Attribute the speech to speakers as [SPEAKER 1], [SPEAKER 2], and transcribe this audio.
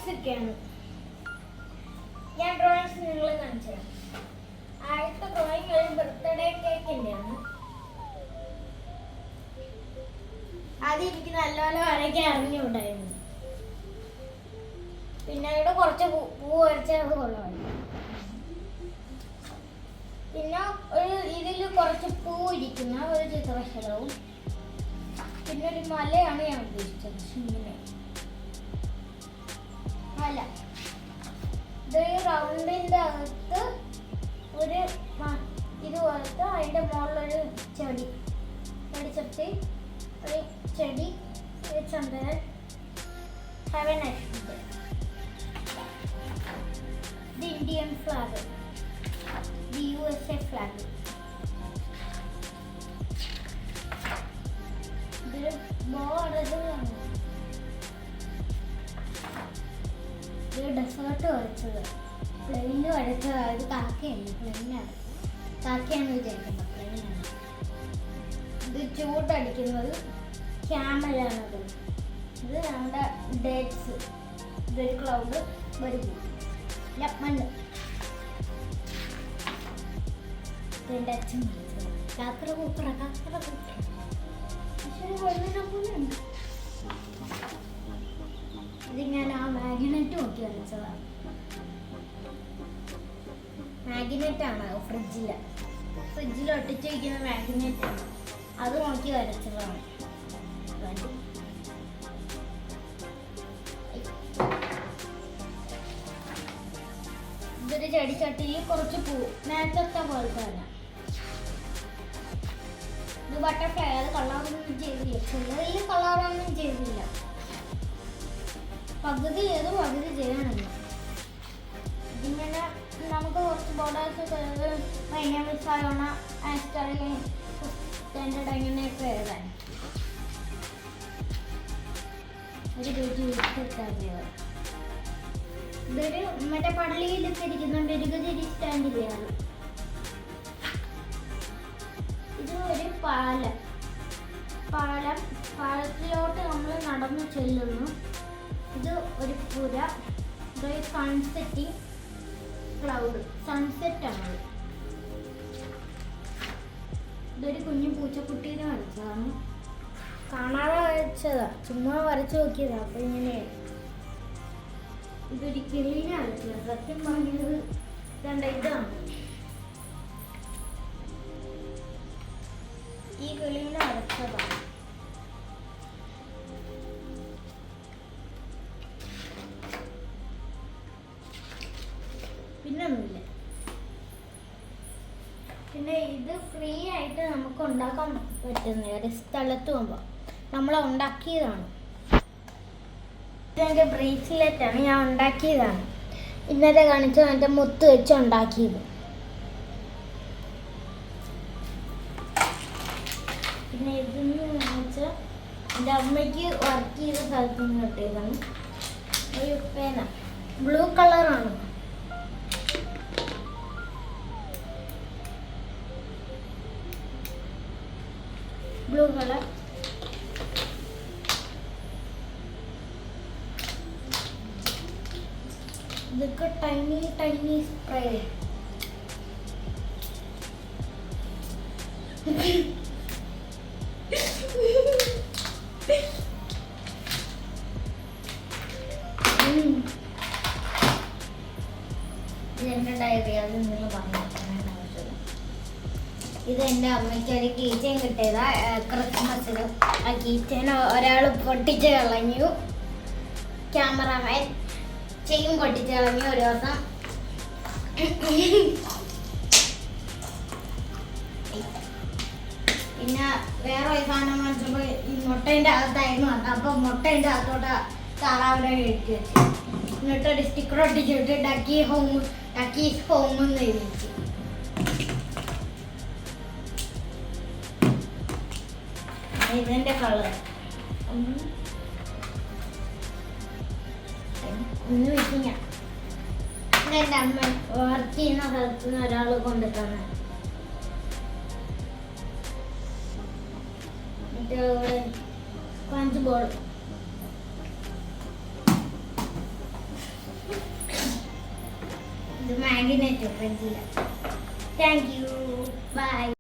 [SPEAKER 1] Drawings ഒക്കെയാണ്. ഞാൻ drawings നിങ്ങൾ കാണിച്ചു തരാം. ആദ്യത്തെ ഡ്രോയിങ് ഒരു ബർത്ത്ഡേ കേക്കിൻ്റെയാണ്. ആദ്യം എനിക്ക് നല്ലപോലെ വരയ്ക്കാൻ അറിഞ്ഞുണ്ടായിരുന്നു. പിന്നെ ഇവിടെ കുറച്ച് പൂ വരച്ചത് കൊള്ളാമായിരുന്നു. പിന്നെ ഒരു ഇതിൽ കുറച്ച് പൂ ഇരിക്കുന്ന ഒരു ചിത്രശലവും പിന്നെ ഒരു മലയാണ് ഞാൻ ഉദ്ദേശിച്ചത്. ഇങ്ങനെ മല. ഇത് റൗണ്ടിൻ്റെ അകത്ത് ഒരു ഇതുപോലത്തെ അതിൻ്റെ മുകളിലൊരു ചെടി ചെടിച്ചട്ടി, ഒരു ചെടി, ഒരു ചന്ദ്രൻ, ഹെവൻ അഷ്മിത്. ഇത് Indian flag, the USA flag. ഇതൊരു ബോർഡറാണ്. ഇത് ഡെസേർട്ട് വരച്ചത്, പ്ലെയിന് വരച്ചത്. ഇത് കാക്കയാണ്, പ്ലെയിനാണ്. കാക്കയാണെന്ന് വിചാരിക്കുന്നത്, പ്ലെയിനാണ്. ഇത് ചൂട്ടടിക്കുന്നത് ക്യാമലാണത്. ഇത് നമ്മുടെ ഡേറ്റ്സ്. ഇതൊരു ക്ലൗഡ്, ഒരു മണ്ണ്. എൻ്റെ അച്ഛൻ കാക്കറ കൂപ്പറ ഉണ്ട്. ഇത് ഞാൻ ആ മാഗ്നറ്റ് നോക്കി വരച്ചതാണ്. മാഗ്നറ്റാണ് ഫ്രിഡ്ജിൽ ഒട്ടിച്ച് വയ്ക്കുന്ന മാഗ്നറ്റാണ്. അത് നോക്കി വരച്ചതാണ്. ഇതൊരു ചെടിച്ചട്ടിയിൽ കുറച്ച് പൂ, നേരത്തെ പോലത്തെ തന്നെ. ഇത് ബട്ടർഫ്ലൈ. അത് കളറൊന്നും ചെയ്തില്ല, ചിലതിൽ കളറൊന്നും ചെയ്തില്ല. പകുതി ചെയ്ത് പകുതി ചെയ്യാനില്ല. ഇതിങ്ങനെ നമുക്ക് കുറച്ച് ബോർഡേഴ്സ് പൈനാപ്പിൾ, ആസ്റ്ററിൽ, സ്റ്റാൻഡേർഡ് അങ്ങനെയൊക്കെ എഴുതാൻ ഒരു ഇതൊരു മറ്റേ പള്ളിയിലൊക്കെ ഇരിക്കുന്നുണ്ട്, ഇരുകതിരി സ്റ്റാൻഡിലാണ്. ഇത് ഒരു പാലത്തിലോട്ട് നമ്മൾ നടന്നു ചെല്ലുന്നു. ഇത് ഒരു പുര, ഇതൊരു സൺസെറ്റിംഗ് ക്ലൗഡ്, സൺസെറ്റാണ്. ഇതൊരു കുഞ്ഞു പൂച്ചക്കുട്ടീനെ വരച്ചതാണ്. കാണാതെ വരച്ചതാ, ചുമ്മാ വരച്ചു നോക്കിയതാ. അപ്പൊ ഇങ്ങനെയായി. ഇതൊരു കിളീനെ വരച്ചത്. സത്യം പറഞ്ഞത് ഇതാണ്. ഈ കിളീനെ വരച്ചതാണ്. പിന്നൊന്നുമില്ല. പിന്നെ ഇത് ഫ്രീ ആയിട്ട് നമുക്ക് ഉണ്ടാക്കാൻ പറ്റുന്ന ഒരു സ്ഥലത്ത് പോകുമ്പോൾ നമ്മൾ ഉണ്ടാക്കിയതാണ്. ഇതെൻ്റെ ബ്രേസ്ലെറ്റാണ്, ഞാൻ ഉണ്ടാക്കിയതാണ്. ഇന്നലെ കാണിച്ച എൻ്റെ മുത്ത് വെച്ച് ഉണ്ടാക്കിയത്. പിന്നെ ഇതെന്ന് കാണിച്ചാൽ എൻ്റെ അമ്മയ്ക്ക് വർക്ക് ചെയ്ത സ്ഥലത്ത് നിന്ന് കിട്ടിയതാണ്. ഒരു പേന, ബ്ലൂ കളറാണ്. Blue colour. ഇതൊക്കെ ടൈനി സ്പ്രേ. ഇതെൻ്റെ ഡയറി, അത് നിങ്ങൾ പറഞ്ഞു ആവശ്യമില്ല. ഇത് എൻ്റെ അമ്മയ്ക്ക് ഒരു കീ ചെയിൻ കിട്ടിയതാ ക്രിസ്മസിന്. ആ കീ ചെയിൻ ഒരാൾ പൊട്ടിച്ച് കളഞ്ഞു. ക്യാമറമാൻ ചെയിൻ പൊട്ടിച്ച് കളഞ്ഞു ഒരു ദിവസം. പിന്നെ വേറെ ഒരു സാധനം വാങ്ങിച്ചപ്പോൾ ഈ മുട്ടേൻ്റെ അകത്തായിരുന്നു വന്നത്. അപ്പം മുട്ടേൻ്റെ അകത്തോട്ട് താറാവിനെ എഴുതി വെച്ചു. എന്നിട്ടൊരു സ്റ്റിക്കർ ഒട്ടിച്ചിട്ട് ഡക്കീസ് ഹോം എന്ന് എഴുതി വെച്ചു. ഇതിൻ്റെ കളർ ഒന്ന് വെച്ച് ഞാൻ എൻ്റെ അമ്മ വർക്ക് ചെയ്യുന്ന സ്ഥലത്ത് നിന്ന് ഒരാൾ കൊണ്ടുതന്നെ. സ്പഞ്ച് ബോർഡ് ഇത് മാഗ്നറ്റ് ഫ്രിഡ്ജിൽ. Thank you. ബൈ.